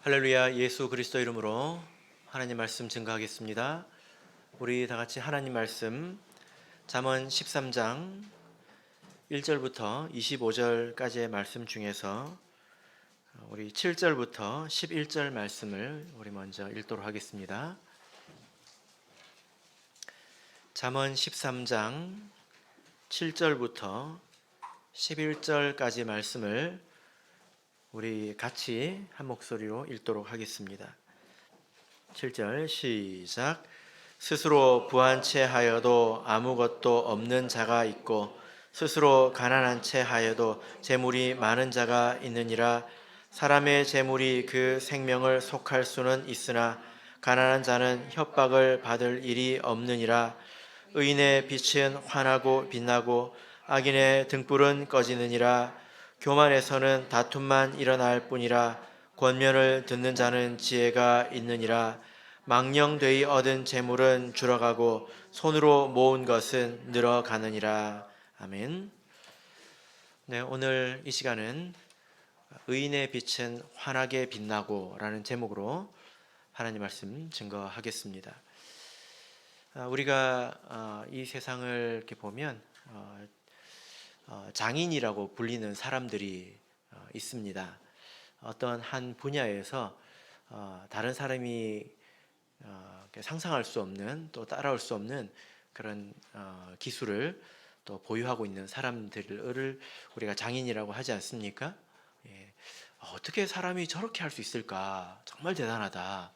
할렐루야. 예수 그리스도 이름으로 하나님 말씀 증거하겠습니다. 우리 다 같이 하나님 말씀 잠언 13장 1절부터 25절까지의 말씀 중에서 우리 7절부터 11절 말씀을 우리 먼저 읽도록 하겠습니다. 잠언 13장 7절부터 11절까지 말씀을 우리 같이 한 목소리로 읽도록 하겠습니다. 7절 시작. 스스로 부한 채 하여도 아무것도 없는 자가 있고 스스로 가난한 채 하여도 재물이 많은 자가 있느니라. 사람의 재물이 그 생명을 속할 수는 있으나 가난한 자는 협박을 받을 일이 없느니라. 의인의 빛은 환하고 빛나고 악인의 등불은 꺼지느니라. 교만에서는 다툼만 일어날 뿐이라. 권면을 듣는 자는 지혜가 있느니라. 망령되이 얻은 재물은 줄어가고 손으로 모은 것은 늘어가느니라. 아멘. 네, 오늘 이 시간은 의인의 빛은 환하게 빛나고 라는 제목으로 하나님 말씀 증거하겠습니다. 우리가 이 세상을 이렇게 보면 장인이라고 불리는 사람들이 있습니다. 어떤 한 분야에서 다른 사람이 상상할 수 없는, 또 따라올 수 없는 그런 기술을 또 보유하고 있는 사람들을 우리가 장인이라고 하지 않습니까? 예. 어떻게 사람이 저렇게 할 수 있을까? 정말 대단하다.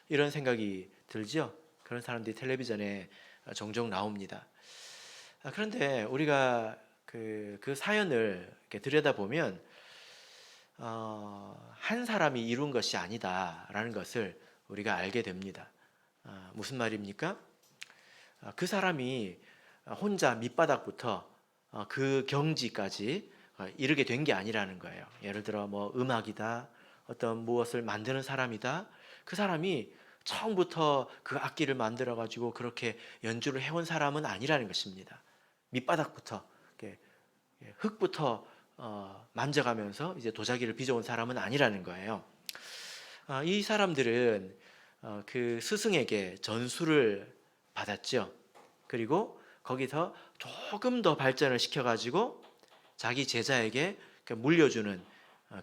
이런 생각이 들죠? 그런 사람들이 텔레비전에 종종 나옵니다. 그런데 우리가 그 사연을 이렇게 들여다보면 한 사람이 이룬 것이 아니다라는 것을 우리가 알게 됩니다. 무슨 말입니까? 그 사람이 혼자 밑바닥부터 그 경지까지 이르게 된 게 아니라는 거예요. 예를 들어 뭐 음악이다, 어떤 무엇을 만드는 사람이다. 그 사람이 처음부터 그 악기를 만들어 가지고 그렇게 연주를 해온 사람은 아니라는 것입니다. 밑바닥부터 흙부터 만져가면서 이제 도자기를 빚어온 사람은 아니라는 거예요. 이 사람들은 그 스승에게 전수를 받았죠. 그리고 거기서 조금 더 발전을 시켜가지고 자기 제자에게 물려주는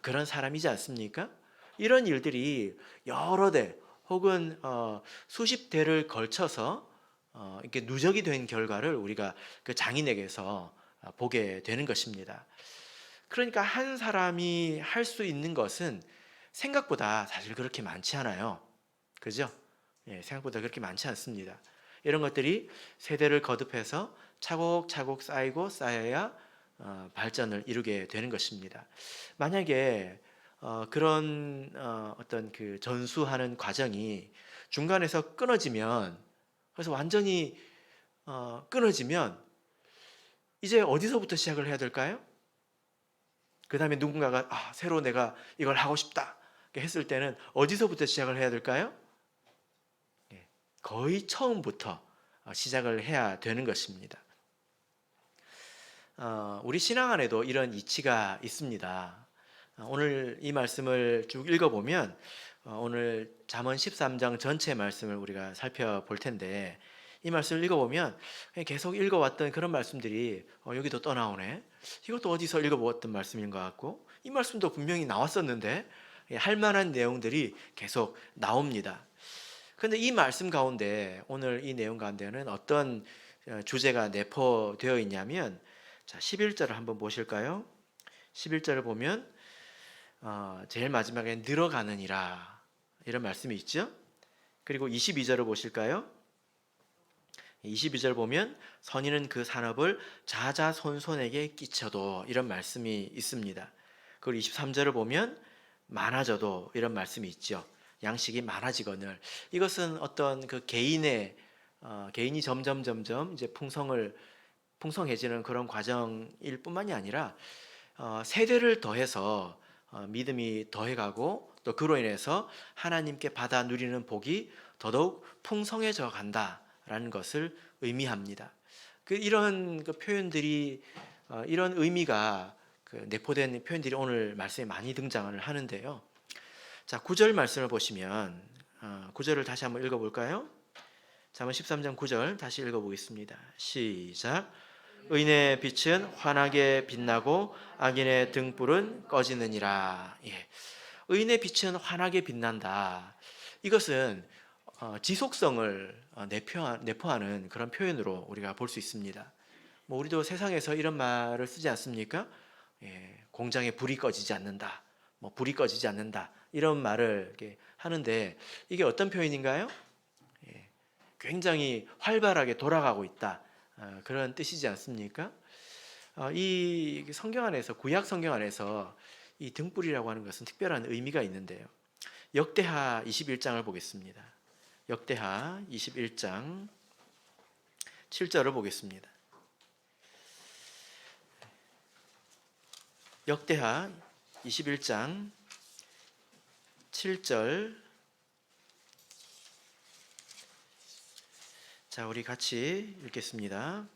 그런 사람이지 않습니까? 이런 일들이 여러 대 혹은 수십 대를 걸쳐서 이렇게 누적이 된 결과를 우리가 그 장인에게서 보게 되는 것입니다. 그러니까 한 사람이 할 수 있는 것은 생각보다 사실 그렇게 많지 않아요. 그죠? 예, 생각보다 그렇게 많지 않습니다. 이런 것들이 세대를 거듭해서 차곡차곡 쌓이고 쌓여야 발전을 이루게 되는 것입니다. 만약에 그런 어떤 그 전수하는 과정이 중간에서 끊어지면, 그래서 완전히 끊어지면 이제 어디서부터 시작을 해야 될까요? 그 다음에 누군가가 새로 내가 이걸 하고 싶다 했을 때는 어디서부터 시작을 해야 될까요? 거의 처음부터 시작을 해야 되는 것입니다. 우리 신앙 안에도 이런 이치가 있습니다. 오늘 이 말씀을 쭉 읽어보면 오늘 잠언 13장 전체 말씀을 우리가 살펴볼 텐데, 이 말씀을 읽어보면 계속 읽어왔던 그런 말씀들이 여기도 또 나오네, 이것도 어디서 읽어보았던 말씀인 것 같고, 이 말씀도 분명히 나왔었는데 할 만한 내용들이 계속 나옵니다. 그런데 이 말씀 가운데, 오늘 이 내용 가운데는 어떤 주제가 내포되어 있냐면, 자, 11절을 한번 보실까요? 11절을 보면 제일 마지막에 늘어가느니라 이런 말씀이 있죠. 그리고 22절을 보실까요? 22절 보면 선인은 그 산업을 자자손손에게 끼쳐도 이런 말씀이 있습니다. 그리고 23절을 보면 많아져도 이런 말씀이 있죠. 양식이 많아지거늘. 이것은 어떤 그 개인이 점점 이제 풍성해지는 그런 과정일 뿐만이 아니라 세대를 더해서 믿음이 더해가고, 또 그로 인해서 하나님께 받아 누리는 복이 더더욱 풍성해져 간다라는 것을 의미합니다. 이런 표현들이, 이런 의미가 내포된 표현들이 오늘 말씀에 많이 등장을 하는데요. 자, 9절 말씀을 보시면 9절을 다시 한번 읽어볼까요? 잠언 13장 9절 다시 읽어보겠습니다. 시작. 의인의 빛은 환하게 빛나고 악인의 등불은 꺼지느니라. 예. 의인의 빛은 환하게 빛난다. 이것은 지속성을 내포하는 그런 표현으로 우리가 볼 수 있습니다. 뭐 우리도 세상에서 이런 말을 쓰지 않습니까? 예, 공장에 불이 꺼지지 않는다. 뭐 불이 꺼지지 않는다. 이런 말을 이렇게 하는데 이게 어떤 표현인가요? 예, 굉장히 활발하게 돌아가고 있다. 그런 뜻이지 않습니까? 이 성경 안에서 구약 성경 안에서 이 등불이라고 하는 것은 특별한 의미가 있는데요. 역대하 21장을 보겠습니다. 역대하 21장 7절을 보겠습니다. 역대하 21장 7절. 자, 우리 같이 읽겠습니다.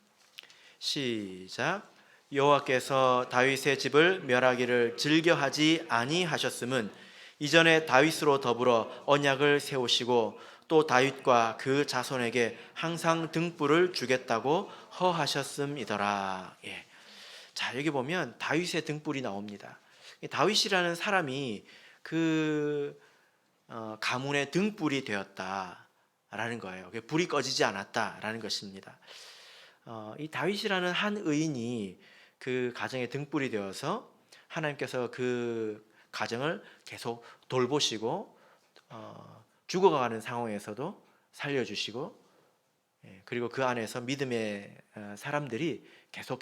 시작. 여호와께서 다윗의 집을 멸하기를 즐겨하지 아니하셨음은 이전에 다윗으로 더불어 언약을 세우시고 또 다윗과 그 자손에게 항상 등불을 주겠다고 허하셨음이더라. 예. 자, 여기 보면 다윗의 등불이 나옵니다. 다윗이라는 사람이 그 가문의 등불이 되었다라는 거예요. 불이 꺼지지 않았다라는 것입니다. 이 다윗이라는 한 의인이 그 가정의 등불이 되어서 하나님께서 그 가정을 계속 돌보시고 죽어가는 상황에서도 살려주시고, 그리고 그 안에서 믿음의 사람들이 계속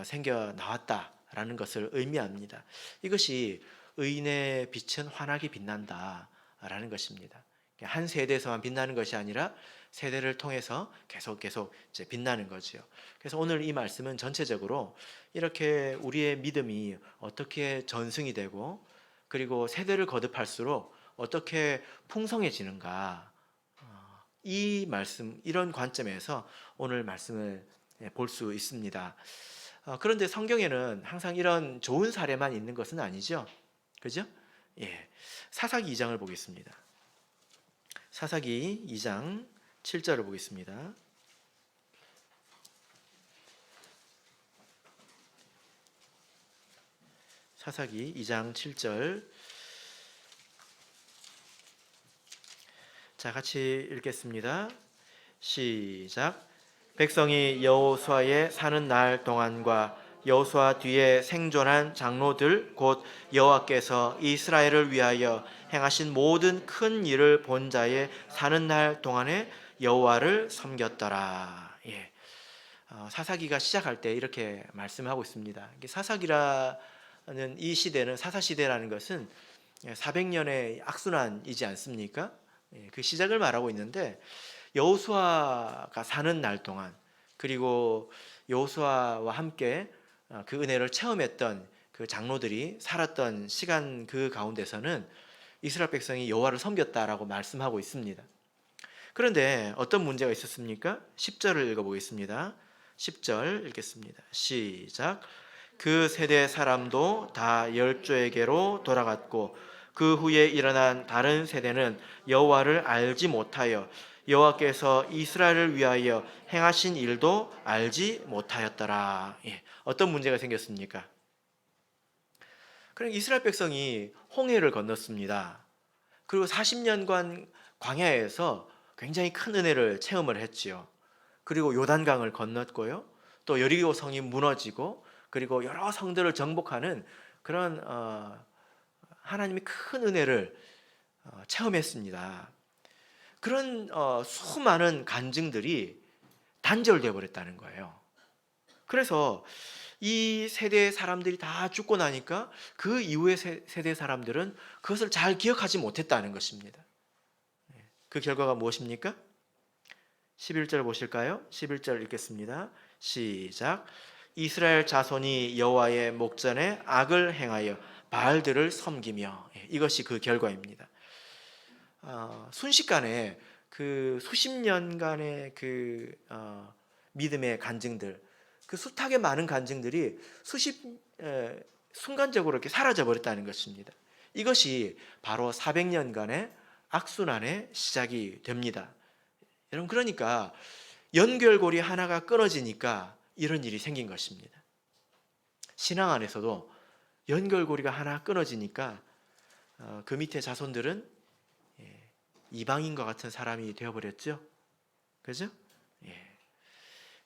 생겨 나왔다라는 것을 의미합니다. 이것이 의인의 빛은 환하게 빛난다라는 것입니다. 한 세대에서만 빛나는 것이 아니라 세대를 통해서 계속 이제 빛나는 거지요. 그래서 오늘 이 말씀은 전체적으로 이렇게 우리의 믿음이 어떻게 전승이 되고 그리고 세대를 거듭할수록 어떻게 풍성해지는가, 이 말씀, 이런 관점에서 오늘 말씀을 볼 수 있습니다. 그런데 성경에는 항상 이런 좋은 사례만 있는 것은 아니죠. 그죠? 예. 사사기 2장을 보겠습니다. 사사기 2장 7절을 보겠습니다. 사사기 2장 7절. 자, 같이 읽겠습니다. 시작. 백성이 여호수아에 사는 날 동안과 여호수아 뒤에 생존한 장로들 곧 여호와께서 이스라엘을 위하여 행하신 모든 큰 일을 본 자의 사는 날 동안에 여호와를 섬겼더라. 예. 사사기가 시작할 때 이렇게 말씀하고 있습니다. 사사기라는 이 시대는, 사사 시대라는 것은 400년의 악순환이지 않습니까? 그 시작을 말하고 있는데, 여호수아가 사는 날 동안, 그리고 여호수아와 함께 그 은혜를 체험했던 그 장로들이 살았던 시간, 그 가운데서는 이스라엘 백성이 여호와를 섬겼다라고 말씀하고 있습니다. 그런데 어떤 문제가 있었습니까? 10절을 읽어보겠습니다. 10절 읽겠습니다. 시작. 그 세대 사람도 다 열조에게로 돌아갔고 그 후에 일어난 다른 세대는 여호와를 알지 못하여 여호와께서 이스라엘을 위하여 행하신 일도 알지 못하였더라. 예. 어떤 문제가 생겼습니까? 그럼 이스라엘 백성이 홍해를 건넜습니다. 그리고 40년간 광야에서 굉장히 큰 은혜를 체험을 했지요. 그리고 요단강을 건넜고요. 또 여리고 성이 무너지고, 그리고 여러 성들을 정복하는 그런 하나님의 큰 은혜를 체험했습니다. 그런 수많은 간증들이 단절되어 버렸다는 거예요. 그래서 이 세대의 사람들이 다 죽고 나니까 그 이후의 세대 사람들은 그것을 잘 기억하지 못했다는 것입니다. 그 결과가 무엇입니까? 11절 보실까요? 11절 읽겠습니다. 시작. 이스라엘 자손이 여호와의 목전에 악을 행하여 바알들을 섬기며, 이것이 그 결과입니다. 순식간에 그 수십 년간의 그 믿음의 간증들, 그 숱하게 많은 간증들이 순간적으로 이렇게 사라져 버렸다는 것입니다. 이것이 바로 400년간의 악순환의 시작이 됩니다. 여러분, 그러니까 연결고리 하나가 끊어지니까 이런 일이 생긴 것입니다. 신앙 안에서도 연결고리가 하나 끊어지니까 그 밑에 자손들은 이방인과 같은 사람이 되어버렸죠. 그죠?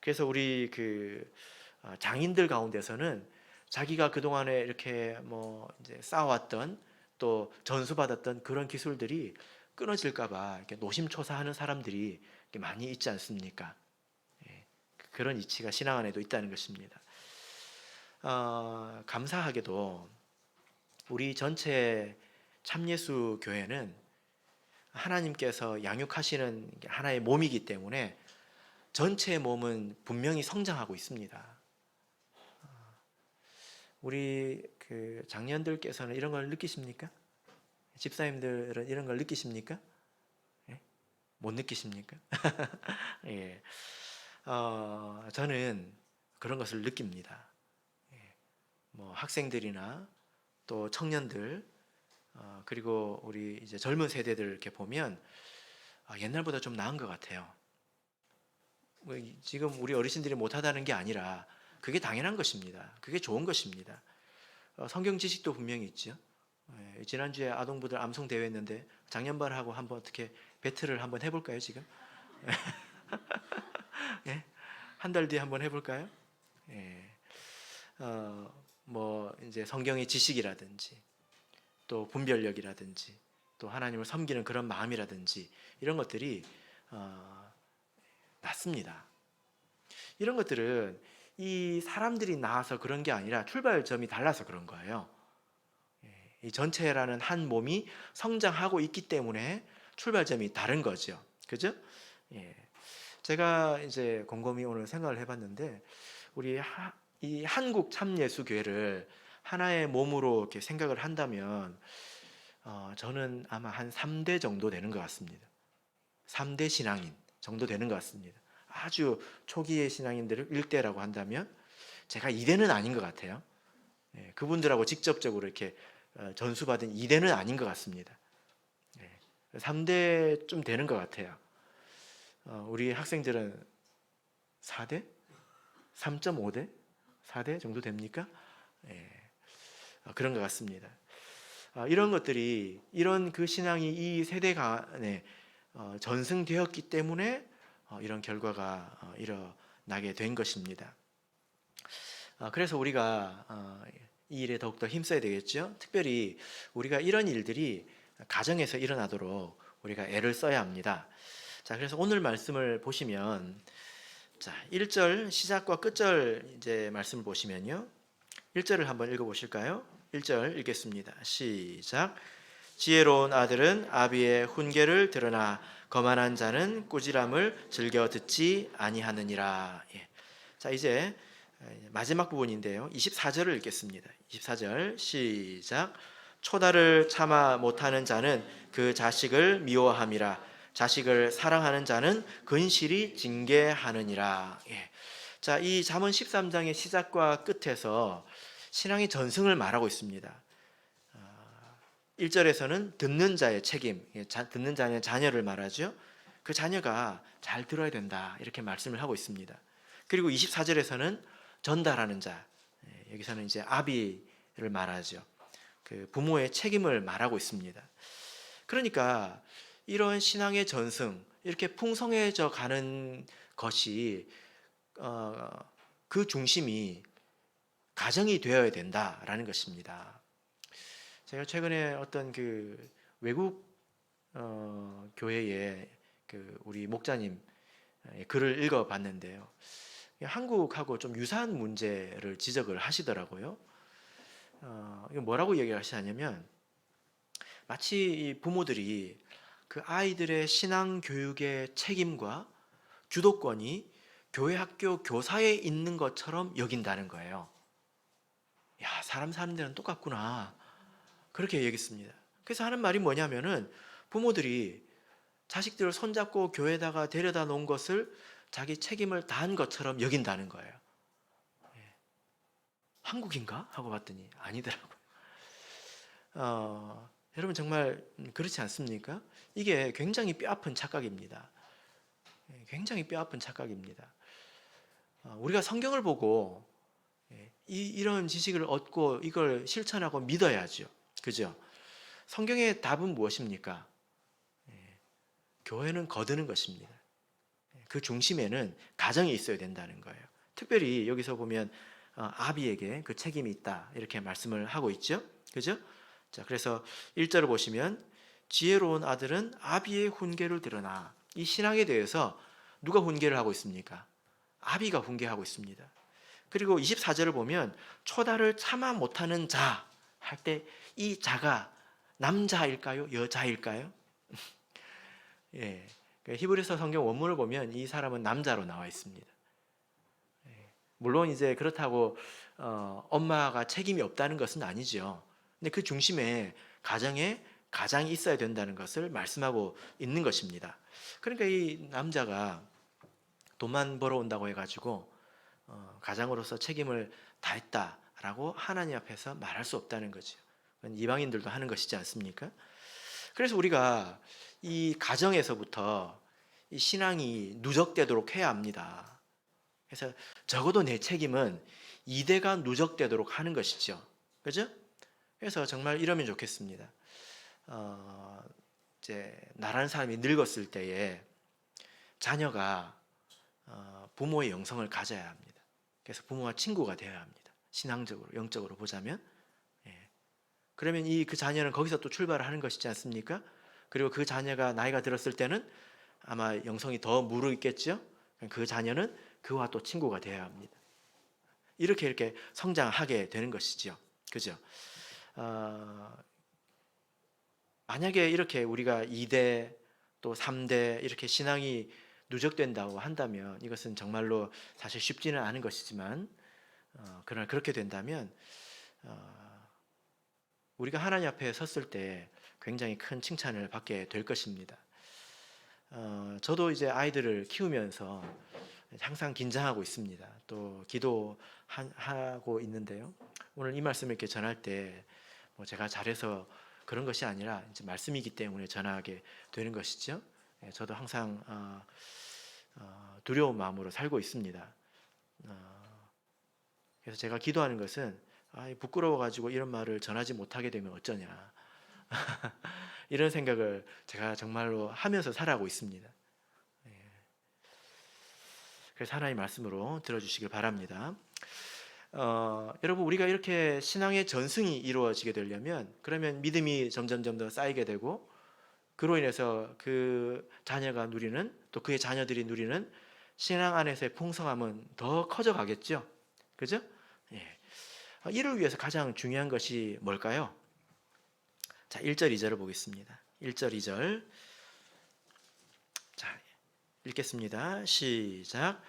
그래서 우리 장인들 가운데서는 자기가 그동안에 이렇게 이제 쌓아왔던 또 전수받았던 그런 기술들이 끊어질까봐 이렇게 노심초사하는 사람들이 이렇게 많이 있지 않습니까? 그런 이치가 신앙 안에도 있다는 것입니다. 감사하게도 우리 전체 참예수 교회는 하나님께서 양육하시는 하나의 몸이기 때문에 전체 몸은 분명히 성장하고 있습니다. 우리 장년들께서는 이런 걸 느끼십니까? 집사님들은 이런 걸 느끼십니까? 못 느끼십니까? 예. 저는 그런 것을 느낍니다. 학생들이나 또 청년들, 그리고 우리 이제 젊은 세대들 이렇게 보면 옛날보다 좀 나은 것 같아요. 지금 우리 어르신들이 못하다는 게 아니라 그게 당연한 것입니다. 그게 좋은 것입니다. 성경 지식도 분명히 있죠. 지난주에 아동부들 암송 대회 했는데 작년반하고 한번 어떻게 배틀을 한번 해볼까요? 지금 한 달 뒤에 한번 해볼까요? 이제 성경의 지식이라든지 또 분별력이라든지 또 하나님을 섬기는 그런 마음이라든지 이런 것들이 낮습니다. 이런 것들은 이 사람들이 나와서 그런 게 아니라 출발점이 달라서 그런 거예요. 이 전체라는 한 몸이 성장하고 있기 때문에 출발점이 다른 거죠. 그죠? 제가 이제 곰곰이 오늘 생각을 해봤는데 우리 이 한국 참예수교회를 하나의 몸으로 이렇게 생각을 한다면 저는 아마 한 3대 정도 되는 것 같습니다. 3대 신앙인 정도 되는 것 같습니다. 아주 초기의 신앙인들을 1대라고 한다면 제가 2대는 아닌 것 같아요. 그분들하고 직접적으로 이렇게 전수받은 2대는 아닌 것 같습니다. 3대 좀 되는 것 같아요. 우리 학생들은 4대? 3.5대? 4대 정도 됩니까? 그런 것 같습니다. 이런 것들이 이런 그 신앙이 이 세대 간에 전승되었기 때문에 이런 결과가 일어나게 된 것입니다. 그래서 우리가 이 일에 더욱더 힘써야 되겠죠. 특별히 우리가 이런 일들이 가정에서 일어나도록 우리가 애를 써야 합니다. 자, 그래서 오늘 말씀을 보시면 1절 시작과 끝절 이제 말씀을 보시면요. 1절을 한번 읽어 보실까요? 1절 읽겠습니다. 시작. 지혜로운 아들은 아비의 훈계를 들으나 거만한 자는 꾸지람을 즐겨 듣지 아니하느니라. 자, 이제 마지막 부분인데요. 24절을 읽겠습니다. 24절 시작. 초다를 참아 못하는 자는 그 자식을 미워함이라. 자식을 사랑하는 자는 근실이 징계하느니라. 자, 이 잠언 13장의 시작과 끝에서 신앙의 전승을 말하고 있습니다. 1절에서는 듣는 자의 책임, 듣는 자의 자녀를 말하죠. 그 자녀가 잘 들어야 된다 이렇게 말씀을 하고 있습니다. 그리고 24절에서는 전달하는 자, 여기서는 이제 아비를 말하죠. 그 부모의 책임을 말하고 있습니다. 그러니까 이런 신앙의 전승, 이렇게 풍성해져 가는 것이 그 중심이 가정이 되어야 된다라는 것입니다. 제가 최근에 어떤 그 외국 교회의 우리 목자님 글을 읽어봤는데요. 한국하고 좀 유사한 문제를 지적을 하시더라고요. 이거 뭐라고 얘기하시냐면 마치 이 부모들이 그 아이들의 신앙 교육의 책임과 주도권이 교회 학교 교사에 있는 것처럼 여긴다는 거예요. 야, 사람 사는 데는 똑같구나. 그렇게 얘기했습니다. 그래서 하는 말이 뭐냐면은 부모들이 자식들을 손잡고 교회에다가 데려다 놓은 것을 자기 책임을 다한 것처럼 여긴다는 거예요. 한국인가? 하고 봤더니 아니더라고요. 여러분 정말 그렇지 않습니까? 이게 굉장히 뼈아픈 착각입니다. 굉장히 뼈아픈 착각입니다. 우리가 성경을 보고 이런 지식을 얻고 이걸 실천하고 믿어야죠. 그죠? 성경의 답은 무엇입니까? 교회는 거두는 것입니다. 그 중심에는 가정이 있어야 된다는 거예요. 특별히 여기서 보면 아비에게 그 책임이 있다 이렇게 말씀을 하고 있죠. 그죠? 자, 그래서 1절을 보시면 지혜로운 아들은 아비의 훈계를 들으나, 이 신앙에 대해서 누가 훈계를 하고 있습니까? 아비가 훈계하고 있습니다. 그리고 24절을 보면 초다를 참아 못하는 자 할 때 이 자가 남자일까요? 여자일까요? 예. 히브리서 성경 원문을 보면 이 사람은 남자로 나와 있습니다. 물론 이제 그렇다고 엄마가 책임이 없다는 것은 아니죠. 근데 그 중심에 가장이 있어야 된다는 것을 말씀하고 있는 것입니다. 그러니까 이 남자가 돈만 벌어온다고 해가지고 가장으로서 책임을 다했다라고 하나님 앞에서 말할 수 없다는 거죠. 이방인들도 하는 것이지 않습니까? 그래서 우리가 이 가정에서부터 이 신앙이 누적되도록 해야 합니다. 그래서 적어도 내 책임은 이대가 누적되도록 하는 것이죠. 그죠? 그래서 정말 이러면 좋겠습니다. 이제 나라는 사람이 늙었을 때에 자녀가 부모의 영성을 가져야 합니다. 그래서 부모와 친구가 되어야 합니다. 신앙적으로, 영적으로 보자면. 그러면 그 자녀는 거기서 또 출발을 하는 것이지 않습니까? 그리고 그 자녀가 나이가 들었을 때는 아마 영성이 더 무르익겠죠? 그 자녀는 그와 또 친구가 되어야 합니다. 이렇게 성장하게 되는 것이죠. 그죠? 만약에 이렇게 우리가 2대 또 3대 이렇게 신앙이 누적된다고 한다면 이것은 정말로 사실 쉽지는 않은 것이지만 그러나 그렇게 된다면 우리가 하나님 앞에 섰을 때 굉장히 큰 칭찬을 받게 될 것입니다. 저도 이제 아이들을 키우면서 항상 긴장하고 있습니다. 또 기도하고 있는데요. 오늘 이 말씀을 이렇게 전할 때 뭐 제가 잘해서 그런 것이 아니라 이제 말씀이기 때문에 전하게 되는 것이죠. 저도 항상 두려운 마음으로 살고 있습니다. 그래서 제가 기도하는 것은 부끄러워가지고 이런 말을 전하지 못하게 되면 어쩌냐 이런 생각을 제가 정말로 하면서 살아가고 있습니다. 그래서 하나님의 말씀으로 들어주시길 바랍니다. 여러분, 우리가 이렇게 신앙의 전승이 이루어지게 되려면 그러면 믿음이 점점 더 쌓이게 되고 그로 인해서 그 자녀가 누리는 또 그의 자녀들이 누리는 신앙 안에서의 풍성함은 더 커져 가겠죠. 그죠? 이를 위해서 가장 중요한 것이 뭘까요? 자, 1절 2절을 보겠습니다. 1절 2절. 자, 읽겠습니다. 시작.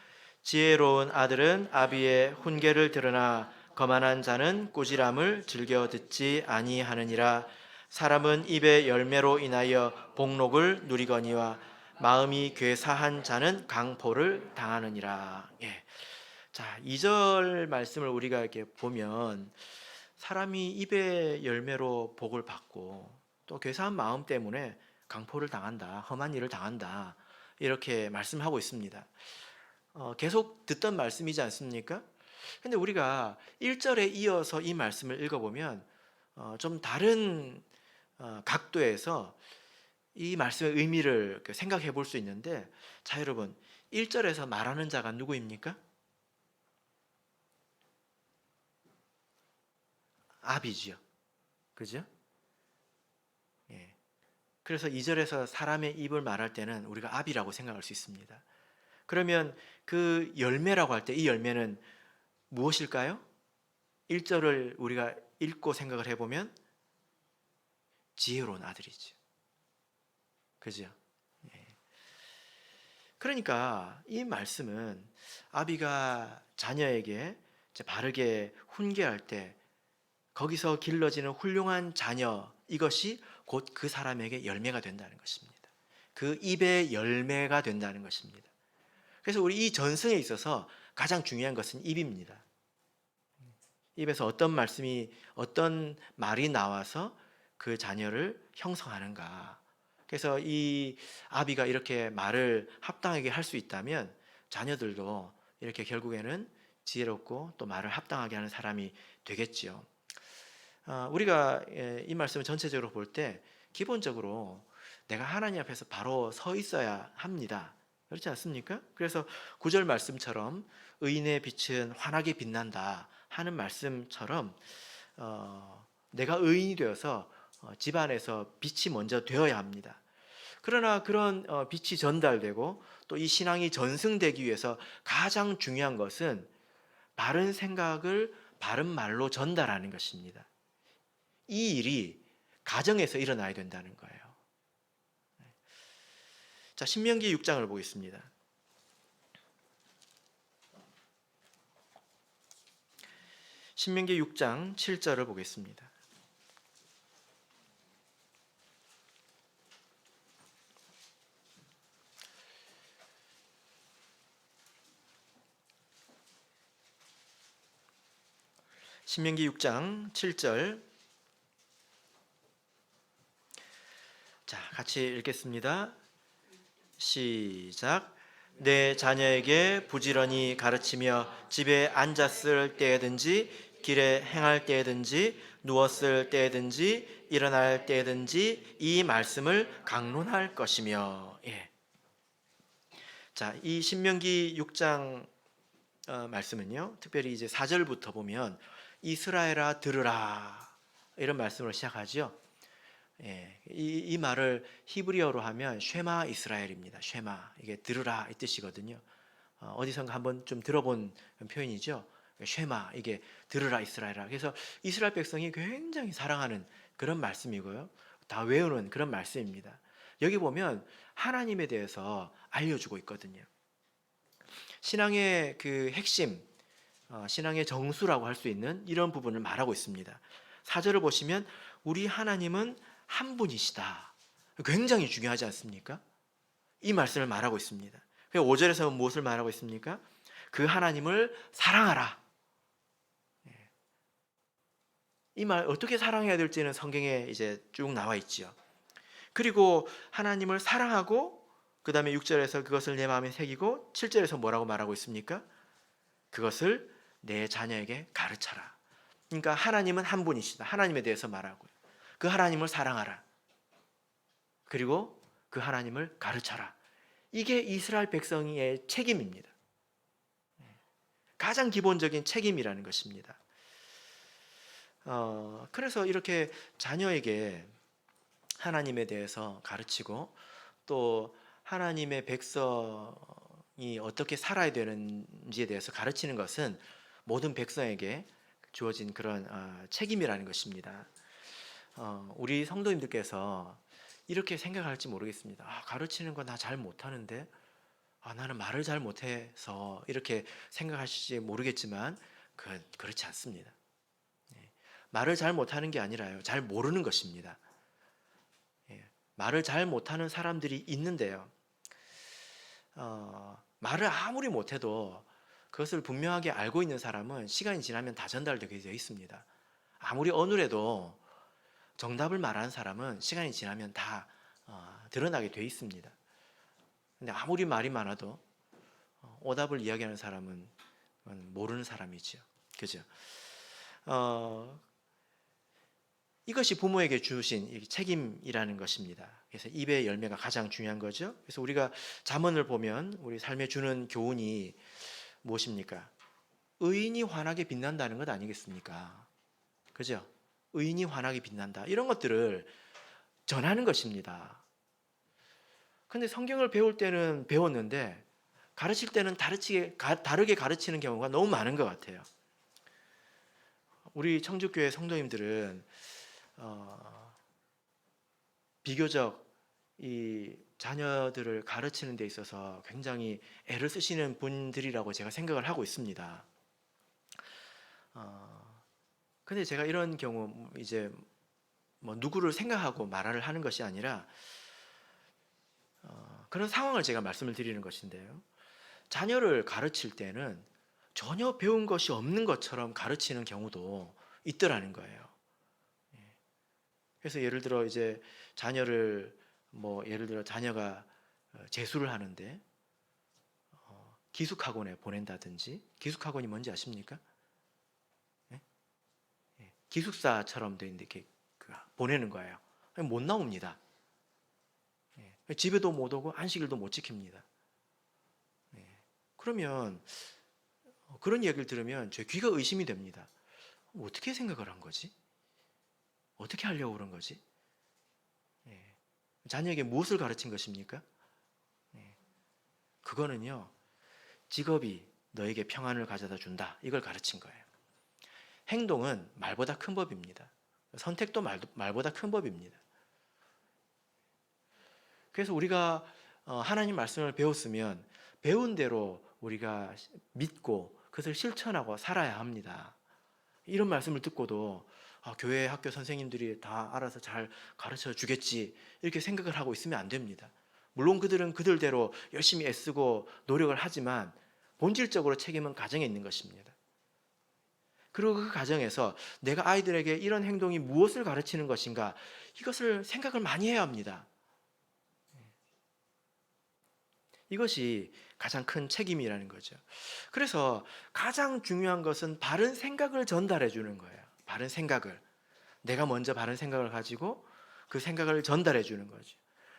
지혜로운 아들은 아비의 훈계를 들으나 거만한 자는 꾸지람을 즐겨 듣지 아니하느니라. 사람은 입의 열매로 인하여 복록을 누리거니와 마음이 괴사한 자는 강포를 당하느니라. 자, 2절 말씀을 우리가 이렇게 보면 사람이 입의 열매로 복을 받고 또 괴사한 마음 때문에 강포를 당한다, 험한 일을 당한다 이렇게 말씀하고 있습니다. 계속 듣던 말씀이지 않습니까? 근데 우리가 1절에 이어서 이 말씀을 읽어보면 좀 다른 각도에서 이 말씀의 의미를 생각해 볼 수 있는데, 자, 여러분, 1절에서 말하는 자가 누구입니까? 아비지요. 그죠? 그래서 2절에서 사람의 입을 말할 때는 우리가 아비라고 생각할 수 있습니다. 그러면 그 열매라고 할 때 이 열매는 무엇일까요? 1절을 우리가 읽고 생각을 해보면 지혜로운 아들이죠. 그죠? 그러니까 이 말씀은 아비가 자녀에게 바르게 훈계할 때 거기서 길러지는 훌륭한 자녀, 이것이 곧 그 사람에게 열매가 된다는 것입니다. 그 입의 열매가 된다는 것입니다. 그래서 우리 이 전승에 있어서 가장 중요한 것은 입입니다. 입에서 어떤 말이 나와서 그 자녀를 형성하는가. 그래서 이 아비가 이렇게 말을 합당하게 할 수 있다면 자녀들도 이렇게 결국에는 지혜롭고 또 말을 합당하게 하는 사람이 되겠지요. 우리가 이 말씀을 전체적으로 볼 때 기본적으로 내가 하나님 앞에서 바로 서 있어야 합니다. 그렇지 않습니까? 그래서 9절 말씀처럼 의인의 빛은 환하게 빛난다 하는 말씀처럼 내가 의인이 되어서 집안에서 빛이 먼저 되어야 합니다. 그러나 그런 빛이 전달되고 또 이 신앙이 전승되기 위해서 가장 중요한 것은 바른 생각을 바른 말로 전달하는 것입니다. 이 일이 가정에서 일어나야 된다는 거예요. 자, 신명기 6장을 보겠습니다. 신명기 6장 7절을 보겠습니다. 신명기 6장 7절. 자, 같이 읽겠습니다. 시작. 내 자녀에게 부지런히 가르치며 집에 앉았을 때든지 길에 행할 때든지 누웠을 때든지 일어날 때든지 이 말씀을 강론할 것이며. 예. 자, 이 신명기 6장 말씀은요, 특별히 이제 4절부터 보면 이스라엘아 들으라 이런 말씀으로 시작하죠. 예, 이 말을 히브리어로 하면 쉐마 이스라엘입니다. 쉐마, 이게 들으라 이 뜻이거든요. 어디선가 한번 좀 들어본 표현이죠. 쉐마, 이게 들으라 이스라엘아. 그래서 이스라엘 백성이 굉장히 사랑하는 그런 말씀이고요. 다 외우는 그런 말씀입니다. 여기 보면 하나님에 대해서 알려주고 있거든요. 신앙의 그 핵심, 신앙의 정수라고 할 수 있는 이런 부분을 말하고 있습니다. 4절을 보시면 우리 하나님은 한 분이시다. 굉장히 중요하지 않습니까? 이 말씀을 말하고 있습니다. 5절에서 무엇을 말하고 있습니까? 그 하나님을 사랑하라. 이 말 어떻게 사랑해야 될지는 성경에 이제 쭉 나와 있지요. 그리고 하나님을 사랑하고 그 다음에 6절에서 그것을 내 마음에 새기고 7절에서 뭐라고 말하고 있습니까? 그것을 내 자녀에게 가르쳐라. 그러니까 하나님은 한 분이시다. 하나님에 대해서 말하고요. 그 하나님을 사랑하라. 그리고 그 하나님을 가르쳐라. 이게 이스라엘 백성의 책임입니다. 가장 기본적인 책임이라는 것입니다. 그래서 이렇게 자녀에게 하나님에 대해서 가르치고 또 하나님의 백성이 어떻게 살아야 되는지에 대해서 가르치는 것은 모든 백성에게 주어진 그런 책임이라는 것입니다. 우리 성도님들께서 이렇게 생각할지 모르겠습니다. 가르치는 거 나 잘 못하는데, 나는 말을 잘 못해서 이렇게 생각하실지 모르겠지만 그렇지 않습니다. 말을 잘 못하는 게 아니라요, 잘 모르는 것입니다. 말을 잘 못하는 사람들이 있는데요, 말을 아무리 못해도 그것을 분명하게 알고 있는 사람은 시간이 지나면 다 전달되게 되어 있습니다. 아무리 어눌해도 정답을 말하는 사람은 시간이 지나면 다 드러나게 되어 있습니다. 근데 아무리 말이 많아도 오답을 이야기하는 사람은 모르는 사람이죠. 그죠? 이것이 부모에게 주신 책임이라는 것입니다. 그래서 입의 열매가 가장 중요한 거죠. 그래서 우리가 잠언을 보면 우리 삶에 주는 교훈이 무엇입니까? 의인이 환하게 빛난다는 것 아니겠습니까? 그죠? 의인이 환하게 빛난다. 이런 것들을 전하는 것입니다. 근데 성경을 배울 때는 배웠는데 가르칠 때는 다르게 가르치는 경우가 너무 많은 것 같아요. 우리 청주교회 성도님들은 비교적 이 자녀들을 가르치는 데 있어서 굉장히 애를 쓰시는 분들이라고 제가 생각을 하고 있습니다. 근데 제가 이런 경우 이제 뭐 누구를 생각하고 말을 하는 것이 아니라 그런 상황을 제가 말씀을 드리는 것인데요. 자녀를 가르칠 때는 전혀 배운 것이 없는 것처럼 가르치는 경우도 있더라는 거예요. 그래서 예를 들어 이제 자녀를 뭐 예를 들어 자녀가 재수를 하는데 기숙학원에 보낸다든지, 기숙학원이 뭔지 아십니까? 예? 예. 기숙사처럼 돼 있는데 이렇게 보내는 거예요. 못 나옵니다. 예. 집에도 못 오고 안식일도 못 지킵니다. 예. 그러면 그런 이야기를 들으면 제 귀가 의심이 됩니다. 어떻게 생각을 한 거지? 어떻게 하려고 그런 거지? 예. 자녀에게 무엇을 가르친 것입니까? 예. 그거는요, 직업이 너에게 평안을 가져다 준다, 이걸 가르친 거예요. 행동은 말보다 큰 법입니다. 선택도 말보다 큰 법입니다. 그래서 우리가 하나님 말씀을 배웠으면 배운 대로 우리가 믿고 그것을 실천하고 살아야 합니다. 이런 말씀을 듣고도 교회 학교 선생님들이 다 알아서 잘 가르쳐 주겠지, 이렇게 생각을 하고 있으면 안 됩니다. 물론 그들은 그들대로 열심히 애쓰고 노력을 하지만 본질적으로 책임은 가정에 있는 것입니다. 그리고 그 가정에서 내가 아이들에게 이런 행동이 무엇을 가르치는 것인가, 이것을 생각을 많이 해야 합니다. 이것이 가장 큰 책임이라는 거죠. 그래서 가장 중요한 것은 바른 생각을 전달해 주는 거예요. 바른 생각을. 내가 먼저 바른 생각을 가지고 그 생각을 전달해 주는 거죠.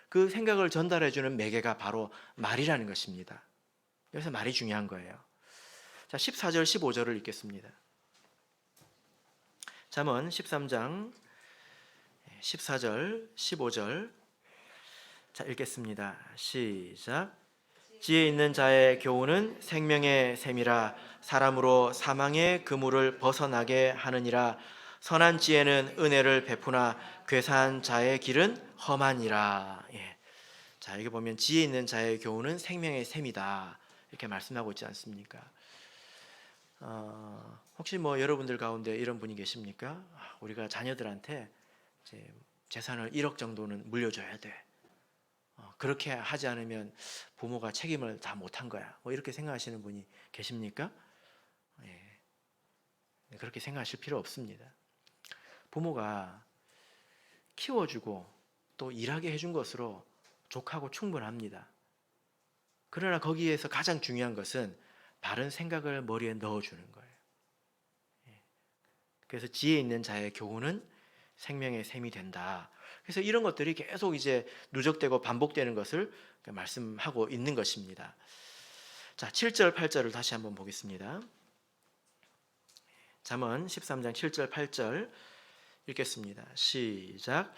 그 생각을 전달해 주는 매개가 바로 말이라는 것입니다. 그래서 말이 중요한 거예요. 자, 14절 15절을 읽겠습니다. 잠언 13장 14절 15절. 자, 읽겠습니다. 시작. 지혜 있는 자의 교훈은 생명의 샘이라, 사람으로 사망의 그물을 벗어나게 하느니라. 선한 지혜는 은혜를 베푸나 괴사한 자의 길은 험하니라. 예. 자, 여기 보면 지혜 있는 자의 교훈은 생명의 샘이다, 이렇게 말씀하고 있지 않습니까? 혹시 뭐 여러분들 가운데 이런 분이 계십니까? 우리가 자녀들한테 이제 재산을 1억 정도는 물려줘야 돼. 그렇게 하지 않으면 부모가 책임을 다 못한 거야, 뭐 이렇게 생각하시는 분이 계십니까? 예. 그렇게 생각하실 필요 없습니다. 부모가 키워주고 또 일하게 해준 것으로 족하고 충분합니다. 그러나 거기에서 가장 중요한 것은 바른 생각을 머리에 넣어주는 거예요. 그래서 지혜 있는 자의 교훈은 생명의 샘이 된다. 그래서 이런 것들이 계속 이제 누적되고 반복되는 것을 말씀하고 있는 것입니다. 자, 7절 8절을 다시 한번 보겠습니다. 잠언 13장 7절 8절 읽겠습니다. 시작.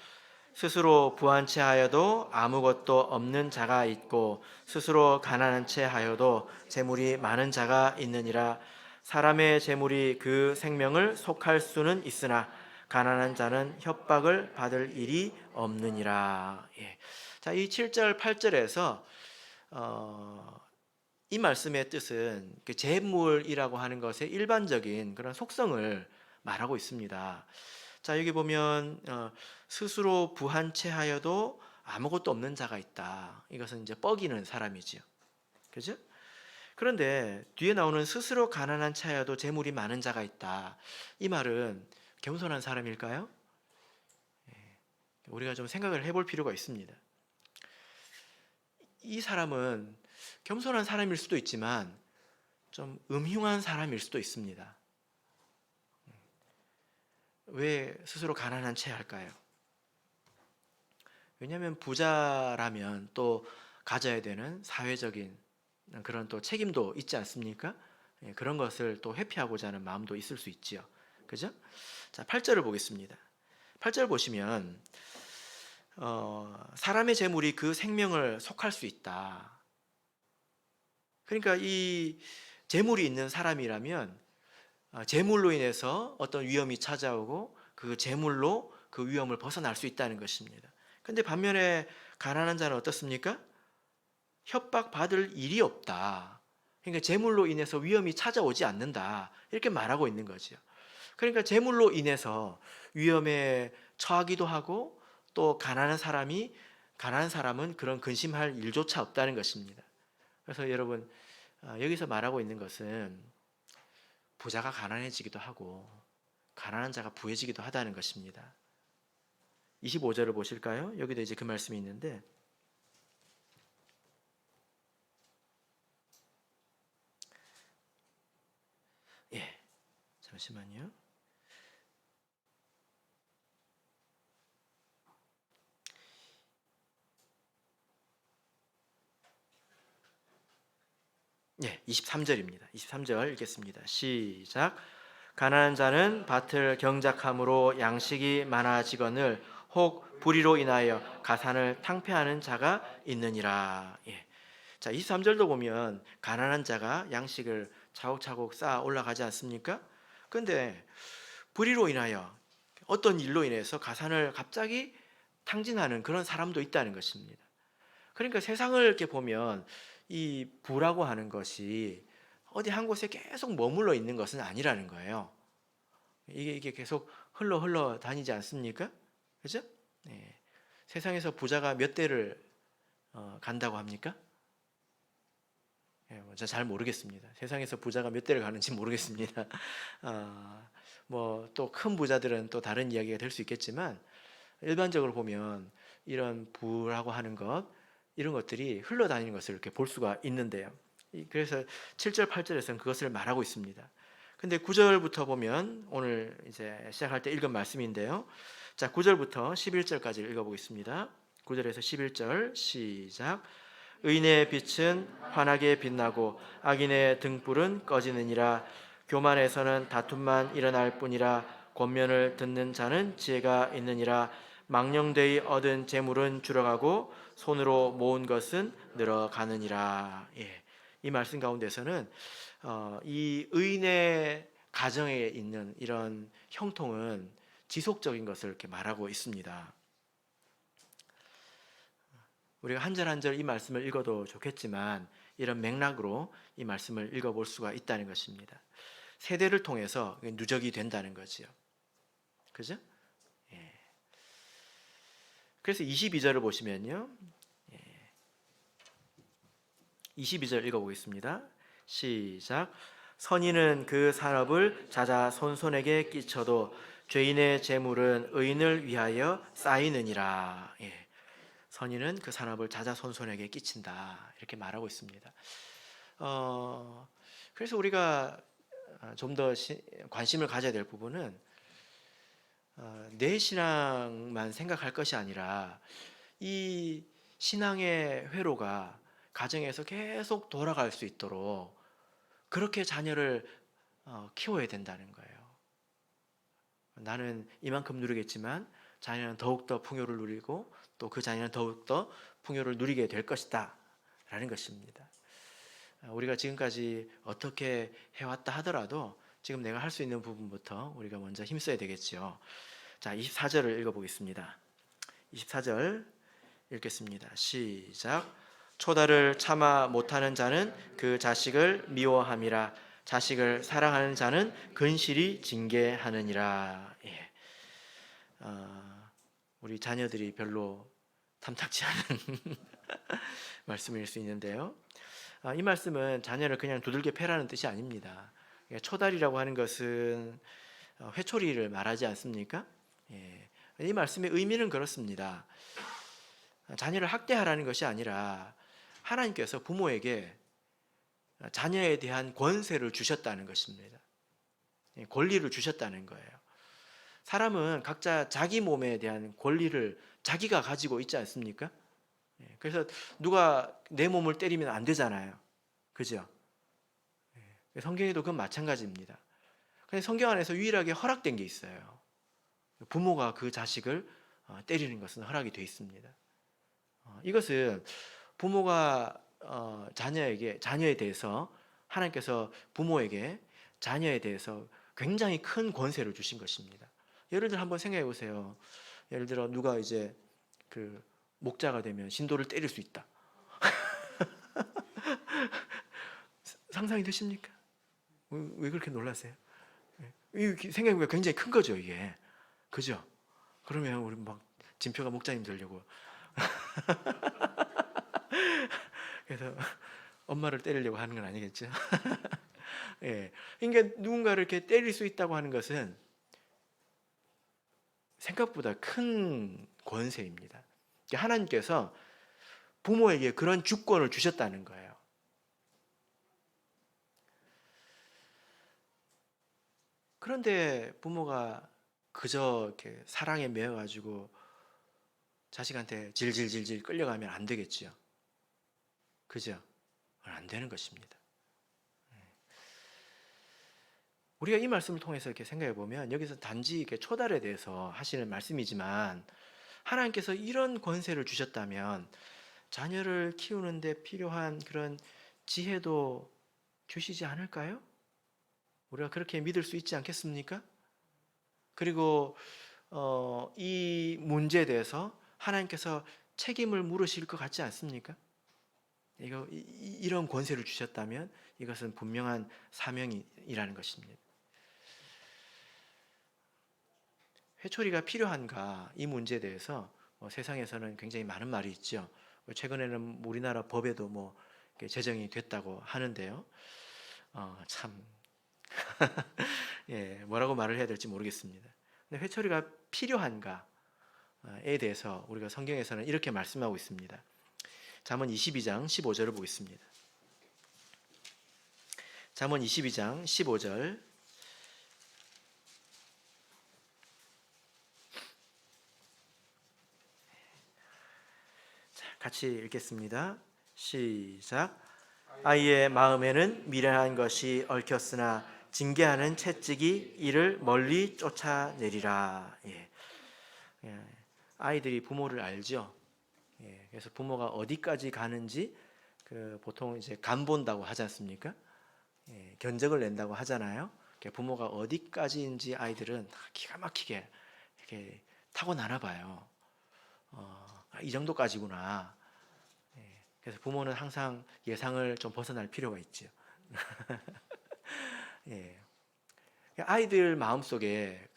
스스로 부한 채 하여도 아무것도 없는 자가 있고 스스로 가난한 채 하여도 재물이 많은 자가 있느니라. 사람의 재물이 그 생명을 속할 수는 있으나 가난한 자는 협박을 받을 일이 없느니라. 예. 자, 이 7절 8절에서 이 말씀의 뜻은 그 재물이라고 하는 것의 일반적인 그런 속성을 말하고 있습니다. 자, 여기 보면 스스로 부한 채 하여도 아무것도 없는 자가 있다. 이것은 이제 뻐기는 사람이지요. 그죠? 그런데 뒤에 나오는 스스로 가난한 채 하여도 재물이 많은 자가 있다. 이 말은 겸손한 사람일까요? 우리가 좀 생각을 해볼 필요가 있습니다. 이 사람은 겸손한 사람일 수도 있지만 좀 음흉한 사람일 수도 있습니다. 왜 스스로 가난한 채 할까요? 왜냐하면 부자라면 또 가져야 되는 사회적인 그런 또 책임도 있지 않습니까? 그런 것을 또 회피하고자 하는 마음도 있을 수 있지요. 그죠? 자, 8절을 보겠습니다. 8절 보시면 사람의 재물이 그 생명을 속할 수 있다. 그러니까 이 재물이 있는 사람이라면 재물로 인해서 어떤 위험이 찾아오고 그 재물로 그 위험을 벗어날 수 있다는 것입니다. 근데 반면에 가난한 자는 어떻습니까? 협박받을 일이 없다. 그러니까 재물로 인해서 위험이 찾아오지 않는다, 이렇게 말하고 있는 거죠. 그러니까 재물로 인해서 위험에 처하기도 하고 또 가난한 사람은 그런 근심할 일조차 없다는 것입니다. 그래서 여러분, 여기서 말하고 있는 것은 부자가 가난해지기도 하고 가난한 자가 부해지기도 하다는 것입니다. 25절을 보실까요? 여기도 이제 그 말씀이 있는데, 예, 잠시만요. 예, 23절입니다. 23절 읽겠습니다. 시작. 가난한 자는 밭을 경작함으로 양식이 많아지거늘 혹 불의로 인하여 가산을 탕폐하는 자가 있느니라. 예. 자, 23절도 보면 가난한 자가 양식을 차곡차곡 쌓아 올라가지 않습니까? 근데 불의로 인하여 어떤 일로 인해서 가산을 갑자기 탕진하는 그런 사람도 있다는 것입니다. 그러니까 세상을 이렇게 보면 이 부라고 하는 것이 어디 한 곳에 계속 머물러 있는 것은 아니라는 거예요. 이게 계속 흘러 다니지 않습니까? 그죠? 네. 세상에서 부자가 몇 대를 간다고 합니까? 예, 잘 모르겠습니다. 세상에서 부자가 몇 대를 가는지 모르겠습니다. 뭐 또 큰 부자들은 또 다른 이야기가 될 수 있겠지만 일반적으로 보면 이런 부라고 하는 것 이런 것들이 흘러다니는 것을 이렇게 볼 수가 있는데요. 그래서 7절 8절에서는 그것을 말하고 있습니다. 근데 9절부터 보면 오늘 이제 시작할 때 읽은 말씀인데요. 자, 9절부터 11절까지 읽어보겠습니다. 9절에서 11절 시작. 의인의 빛은 환하게 빛나고 악인의 등불은 꺼지느니라. 교만에서는 다툼만 일어날 뿐이라. 권면을 듣는 자는 지혜가 있느니라. 망령되이 얻은 재물은 줄어가고 손으로 모은 것은 늘어가느니라. 예. 이 말씀 가운데서는 이 의인의 가정에 있는 이런 형통은 지속적인 것을 이렇게 말하고 있습니다. 우리가 한 절 한 절 이 말씀을 읽어도 좋겠지만 이런 맥락으로 이 말씀을 읽어볼 수가 있다는 것입니다. 세대를 통해서 누적이 된다는 거지요. 그죠? 예. 그래서 22절을 보시면요. 22절 읽어보겠습니다. 시작. 선인은 그 산업을 자자손손에게 끼쳐도 죄인의 재물은 의인을 위하여 쌓이느니라. 예. 선인은 그 산업을 자자손손에게 끼친다. 이렇게 말하고 있습니다. 그래서 우리가 좀 더 관심을 가져야 될 부분은 내 신앙만 생각할 것이 아니라 이 신앙의 회로가 가정에서 계속 돌아갈 수 있도록 그렇게 자녀를 키워야 된다는 거예요. 나는 이만큼 누리겠지만 자녀는 더욱더 풍요를 누리고 또 그 자녀는 더욱더 풍요를 누리게 될 것이다 라는 것입니다. 우리가 지금까지 어떻게 해왔다 하더라도 지금 내가 할 수 있는 부분부터 우리가 먼저 힘써야 되겠죠. 자, 24절을 읽어보겠습니다. 24절 읽겠습니다. 시작. 초다를 참아 못하는 자는 그 자식을 미워함이라. 자식을 사랑하는 자는 근실이 징계하느니라. 예. 우리 자녀들이 별로 탐탁지 않은 말씀일 수 있는데요. 이 말씀은 자녀를 그냥 두들겨 패라는 뜻이 아닙니다. 초달이라고 하는 것은 회초리를 말하지 않습니까? 예. 이 말씀의 의미는 그렇습니다. 자녀를 학대하라는 것이 아니라 하나님께서 부모에게 자녀에 대한 권세를 주셨다는 것입니다. 권리를 주셨다는 거예요. 사람은 각자 자기 몸에 대한 권리를 자기가 가지고 있지 않습니까? 그래서 누가 내 몸을 때리면 안 되잖아요. 그죠? 성경에도 그건 마찬가지입니다. 근데 성경 안에서 유일하게 허락된 게 있어요. 부모가 그 자식을 때리는 것은 허락이 되어 있습니다. 이것은 부모가 자녀에 대해서 하나님께서 부모에게 자녀에 대해서 굉장히 큰 권세를 주신 것입니다. 예를 들어 한번 생각해 보세요. 예를 들어 누가 이제 그 목자가 되면 신도를 때릴 수 있다. 상상이 되십니까? 왜 그렇게 놀라세요? 생각해보니까 굉장히 큰 거죠, 이게. 그죠? 그러면 우리 막 진표가 목자님 되려고. 그래서 엄마를 때리려고 하는 건 아니겠죠? 예. 그러니까 누군가를 이렇게 때릴 수 있다고 하는 것은 생각보다 큰 권세입니다. 하나님께서 부모에게 그런 주권을 주셨다는 거예요. 그런데 부모가 그저 이렇게 사랑에 매여가지고 자식한테 질질질질 끌려가면 안 되겠지요. 그죠? 안 되는 것입니다. 우리가 이 말씀을 통해서 이렇게 생각해 보면 여기서 단지 이렇게 초달에 대해서 하시는 말씀이지만 하나님께서 이런 권세를 주셨다면 자녀를 키우는데 필요한 그런 지혜도 주시지 않을까요? 우리가 그렇게 믿을 수 있지 않겠습니까? 그리고 이 문제에 대해서 하나님께서 책임을 물으실 것 같지 않습니까? 이런 권세를 주셨다면 이것은 분명한 사명이라는 것입니다. 회초리가 필요한가 이 문제에 대해서 세상에서는 굉장히 많은 말이 있죠. 최근에는 우리나라 법에도 제정이 됐다고 하는데요. 참 예, 뭐라고 말을 해야 될지 모르겠습니다. 근데 회초리가 필요한가에 대해서 우리가 성경에서는 이렇게 말씀하고 있습니다. 잠언 22장 15절을 보겠습니다. 잠언 22장 15절 같이 읽겠습니다. 시작. 아이의 마음에는 미련한 것이 얽혔으나 징계하는 채찍이 이를 멀리 쫓아내리라. 예. 예. 아이들이 부모를 알죠. 예. 그래서 부모가 어디까지 가는지 보통 이제 간 본다고 하지 않습니까? 예. 견적을 낸다고 하잖아요. 부모가 어디까지인지 아이들은 기가 막히게 이렇게 타고 나나 봐요. 이 정도까지구나. 예. 그래서 부모는 항상 예상을 좀 벗어날 필요가 있죠. 예. 아이들 마음속에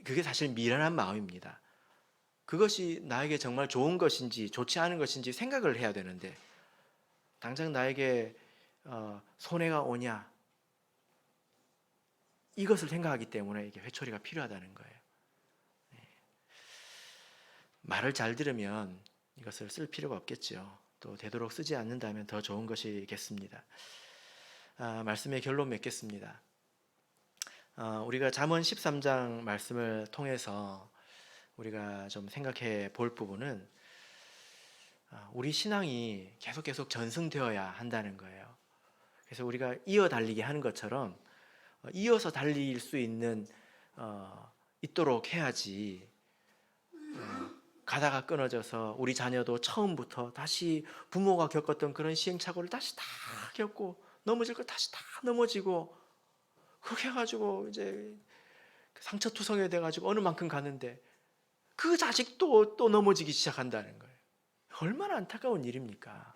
그게 사실 미련한 마음입니다. 그것이 나에게 정말 좋은 것인지 좋지 않은 것인지 생각을 해야 되는데 당장 나에게 손해가 오냐 이것을 생각하기 때문에 이게 회초리가 필요하다는 거예요. 예. 말을 잘 들으면 이것을 쓸 필요가 없겠죠. 또 되도록 쓰지 않는다면 더 좋은 것이겠습니다. 말씀의 결론 맺겠습니다. 우리가 잠언 13장 말씀을 통해서 우리가 좀 생각해 볼 부분은 우리 신앙이 계속 전승되어야 한다는 거예요. 그래서 우리가 이어 달리기 하는 것처럼 이어서 달릴 수 있도록 해야지 가다가 끊어져서 우리 자녀도 처음부터 다시 부모가 겪었던 그런 시행착오를 다시 다 겪고 넘어질 걸 다시 다 넘어지고 그렇게 해가지고 이제 상처투성이 돼가지고 어느 만큼 가는데 그 자식도 또 넘어지기 시작한다는 거예요. 얼마나 안타까운 일입니까?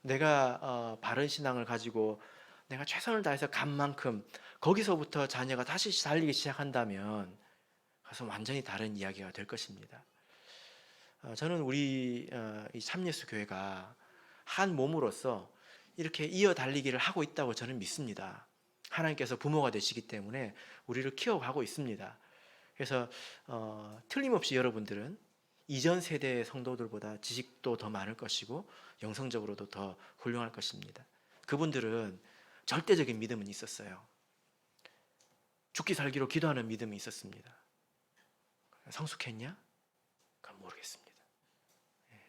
내가 바른 신앙을 가지고 내가 최선을 다해서 간 만큼 거기서부터 자녀가 다시 달리기 시작한다면 그것은 완전히 다른 이야기가 될 것입니다. 저는 우리 이 참예수 교회가 한 몸으로서 이렇게 이어 달리기를 하고 있다고 저는 믿습니다. 하나님께서 부모가 되시기 때문에 우리를 키워가고 있습니다. 그래서 틀림없이 여러분들은 이전 세대의 성도들보다 지식도 더 많을 것이고 영성적으로도 더 훌륭할 것입니다. 그분들은 절대적인 믿음은 있었어요. 죽기 살기로 기도하는 믿음이 있었습니다. 성숙했냐? 그건 모르겠습니다.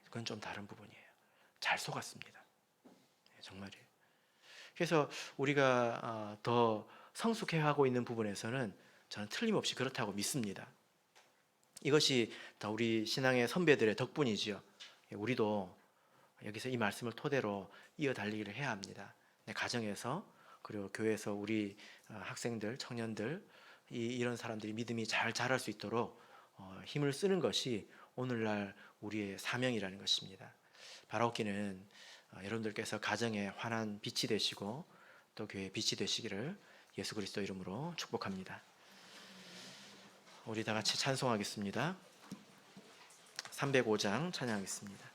그건 좀 다른 부분이에요. 잘 속았습니다. 정말이에요. 그래서 우리가 더 성숙해하고 있는 부분에서는 저는 틀림없이 그렇다고 믿습니다. 이것이 다 우리 신앙의 선배들의 덕분이지요. 우리도 여기서 이 말씀을 토대로 이어 달리기를 해야 합니다. 내 가정에서 그리고 교회에서 우리 학생들, 청년들 이런 사람들이 믿음이 잘 자랄 수 있도록 힘을 쓰는 것이 오늘날 우리의 사명이라는 것입니다. 바라옵기는 여러분들께서 가정에 환한 빛이 되시고 또 교회의 빛이 되시기를 예수 그리스도 이름으로 축복합니다. 우리 다 같이 찬송하겠습니다. 305장 찬양하겠습니다.